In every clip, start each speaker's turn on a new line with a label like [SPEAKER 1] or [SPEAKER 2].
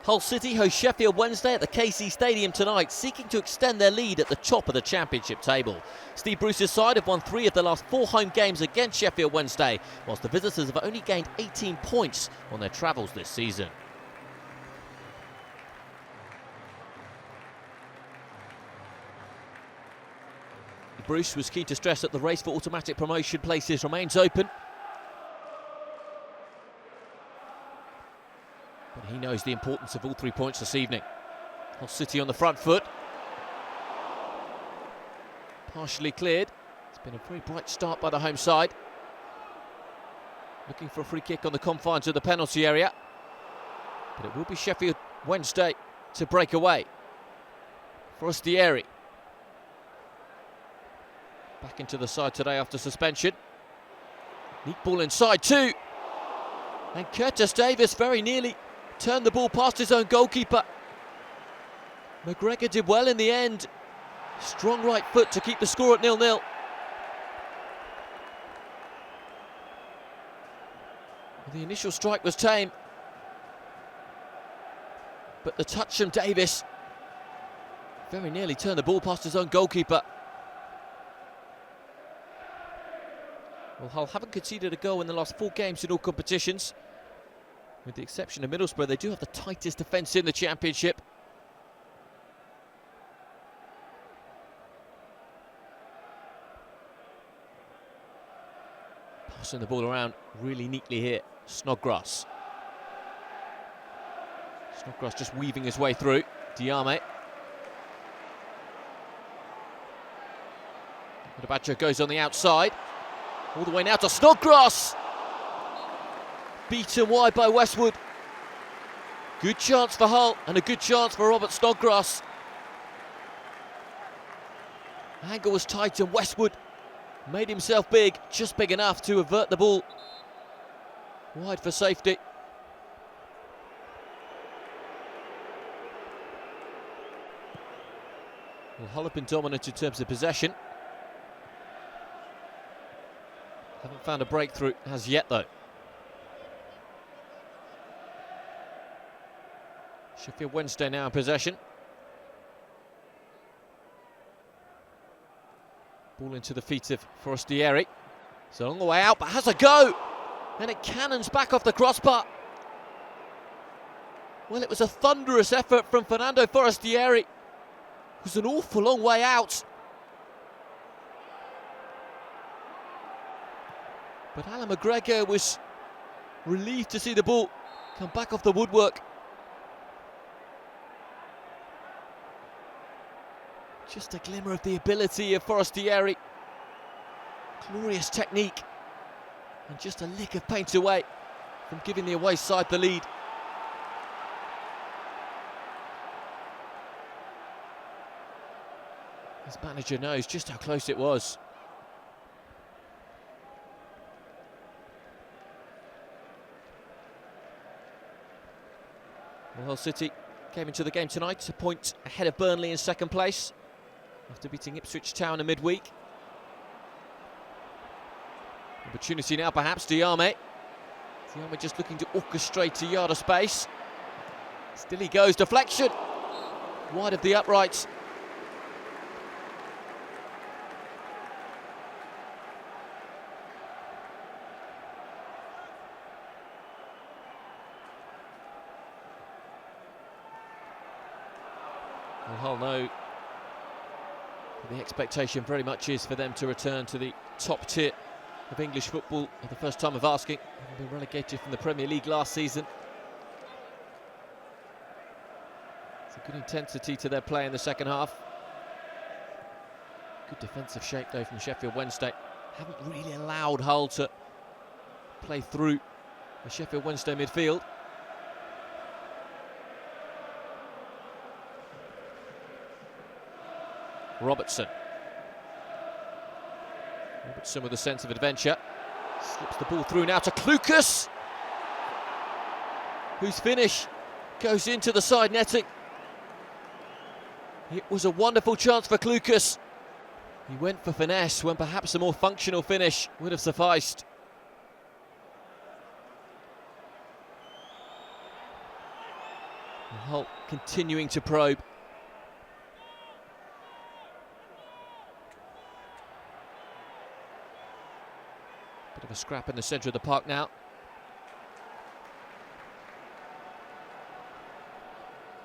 [SPEAKER 1] Hull City host Sheffield Wednesday at the KC Stadium tonight, seeking to extend their lead at the top of the Championship table. Steve Bruce's side have won 3 of the last 4 home games against Sheffield Wednesday, whilst the visitors have only gained 18 points on their travels this season. Bruce was keen to stress that the race for automatic promotion places remains open. But he knows the importance of all 3 points this evening. Hull City on the front foot. Partially cleared. It's been a very bright start by the home side. Looking for a free kick on the confines of the penalty area. But it will be Sheffield Wednesday to break away. Forestieri. Back into the side today after suspension. Neat ball inside too. And Curtis Davis very nearly turned the ball past his own goalkeeper. McGregor did well in the end. Strong right foot to keep the score at 0-0. The initial strike was tame, but the touch from Davis very nearly turned the ball past his own goalkeeper. Well, Hull haven't conceded a goal in the last 4 games in all competitions. With the exception of Middlesbrough, they do have the tightest defence in the Championship. Passing the ball around really neatly here, Snodgrass. Snodgrass just weaving his way through. Diame. Odebacho goes on the outside. All the way now to Snodgrass. Beaten wide by Westwood. Good chance for Hull and a good chance for Robert Snodgrass. Angle was tight and Westwood made himself big, just big enough to avert the ball wide for safety. Well, Hull have been dominant in terms of possession. Haven't found a breakthrough as yet though. Sheffield Wednesday now in possession. Ball into the feet of Forestieri. It's a long way out, but has a go! And it cannons back off the crossbar. Well, it was a thunderous effort from Fernando Forestieri. It was an awful long way out. But Alan McGregor was relieved to see the ball come back off the woodwork. Just a glimmer of the ability of Forestieri. Glorious technique. And just a lick of paint away from giving the away side the lead. His manager knows just how close it was. Well, Hull City came into the game tonight a point ahead of Burnley in second place after beating Ipswich Town in midweek. Opportunity now perhaps, Diame. Diame just looking to orchestrate a yard of space. Still he goes, deflection. Wide of the uprights. Well, Hull know the expectation very much is for them to return to the top tier of English football for the first time of asking. They've been relegated from the Premier League last season. It's a good intensity to their play in the second half. Good defensive shape though from Sheffield Wednesday. Haven't really allowed Hull to play through the Sheffield Wednesday midfield. Robertson with a sense of adventure. Slips the ball through now to Klukas, whose finish goes into the side netting. It was a wonderful chance for Klukas. He went for finesse when perhaps a more functional finish would have sufficed. Hull continuing to probe. Bit of a scrap in the centre of the park now.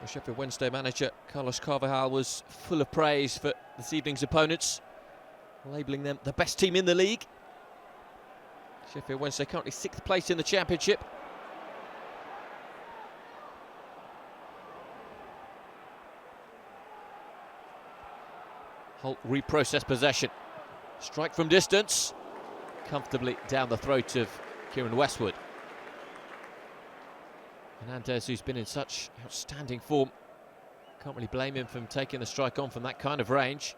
[SPEAKER 1] The Sheffield Wednesday manager Carlos Carvajal was full of praise for this evening's opponents, labelling them the best team in the league. Sheffield Wednesday currently 6th place in the Championship. Hull reprocess possession. Strike from distance. Comfortably down the throat of Kieran Westwood. Hernandez, who's been in such outstanding form, can't really blame him from taking the strike on from that kind of range.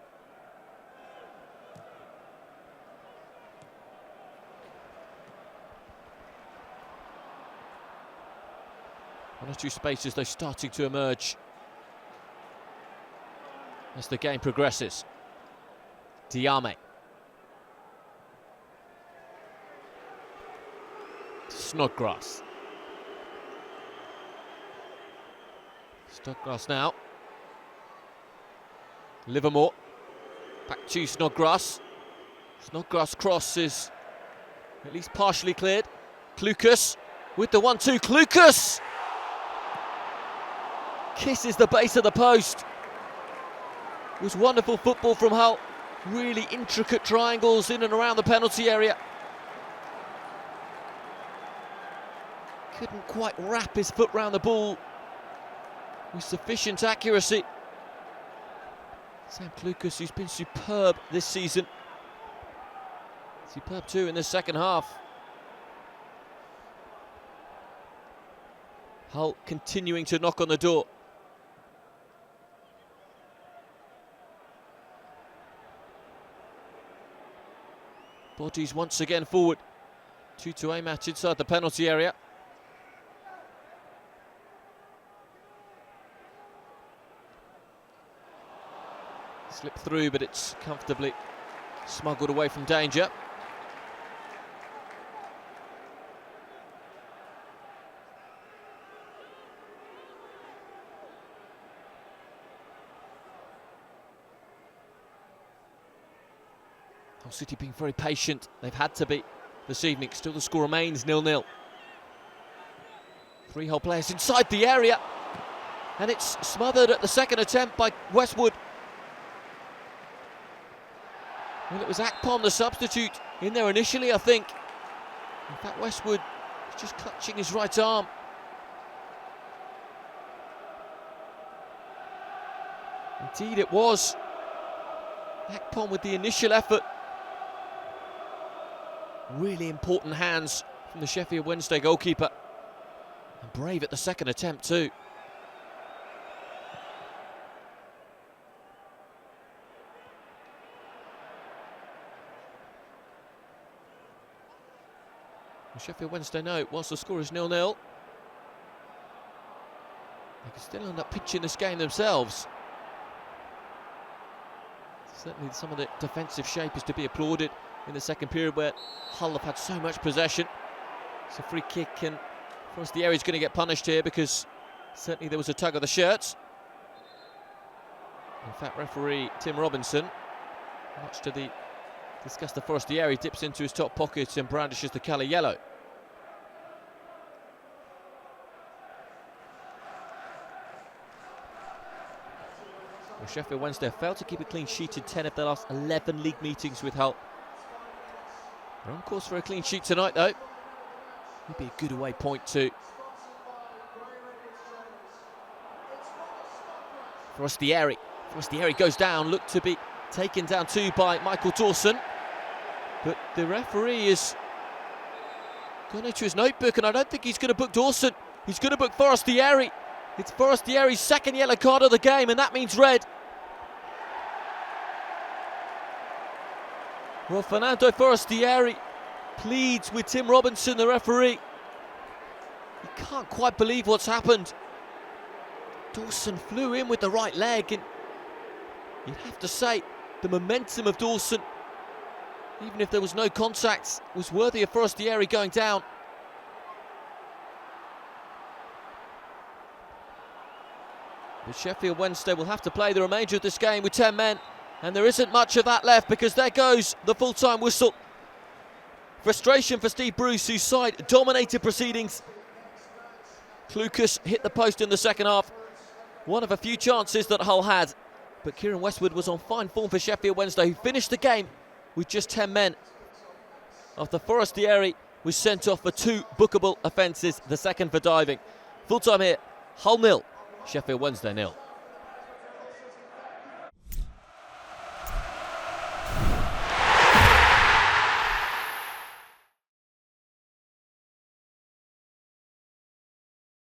[SPEAKER 1] One or two spaces though starting to emerge as the game progresses. Diame. Snodgrass. Snodgrass now. Livermore. Back to Snodgrass. Snodgrass cross is at least partially cleared. Klukas with the 1-2. Klukas! Kisses the base of the post. It was wonderful football from Hull. Really intricate triangles in and around the penalty area. Couldn't quite wrap his foot round the ball with sufficient accuracy. Sam Klukas, who's been superb this season. Superb too in the second half. Hull continuing to knock on the door. Bodies once again forward. 2-2 match inside the penalty area. Slipped through, but it's comfortably smuggled away from danger. Hull City being very patient. They've had to be this evening. Still the score remains 0-0. 3 Hull players inside the area. And it's smothered at the second attempt by Westwood. Well, it was Akpom, the substitute, in there initially, I think. In fact, Westwood was just clutching his right arm. Indeed it was. Akpom with the initial effort. Really important hands from the Sheffield Wednesday goalkeeper. And brave at the second attempt too. Sheffield Wednesday know, whilst the score is 0-0, they can still end up pitching this game themselves. Certainly some of the defensive shape is to be applauded in the second period, where Hull have had so much possession. It's a free kick, and Forestieri is going to get punished here because certainly there was a tug of the shirts. In fact, referee Tim Robinson, much to the disgust of Forestieri, dips into his top pocket and brandishes the colour yellow. Well, Sheffield Wednesday have failed to keep a clean sheet in 10 of their last 11 league meetings with Hull. They're on course for a clean sheet tonight, though. Would be a good away point too. Forestieri goes down, looked to be taken down too by Michael Dawson. But the referee is gone into his notebook, and I don't think he's going to book Dawson. He's going to book Forestieri. It's Forestieri's second yellow card of the game, and that means red. Well, Fernando Forestieri pleads with Tim Robinson, the referee. He can't quite believe what's happened. Dawson flew in with the right leg, and you'd have to say the momentum of Dawson, even if there was no contact, was worthy of Forestieri going down. But Sheffield Wednesday will have to play the remainder of this game with 10 men, and there isn't much of that left because there goes the full-time whistle. Frustration for Steve Bruce, whose side dominated proceedings. Klukas hit the post in the second half. One of a few chances that Hull had. But Kieran Westwood was on fine form for Sheffield Wednesday, who finished the game with just 10 men after Forestieri was sent off for 2 bookable offences, the second for diving. Full-time here, Hull 0, Sheffield Wednesday 0.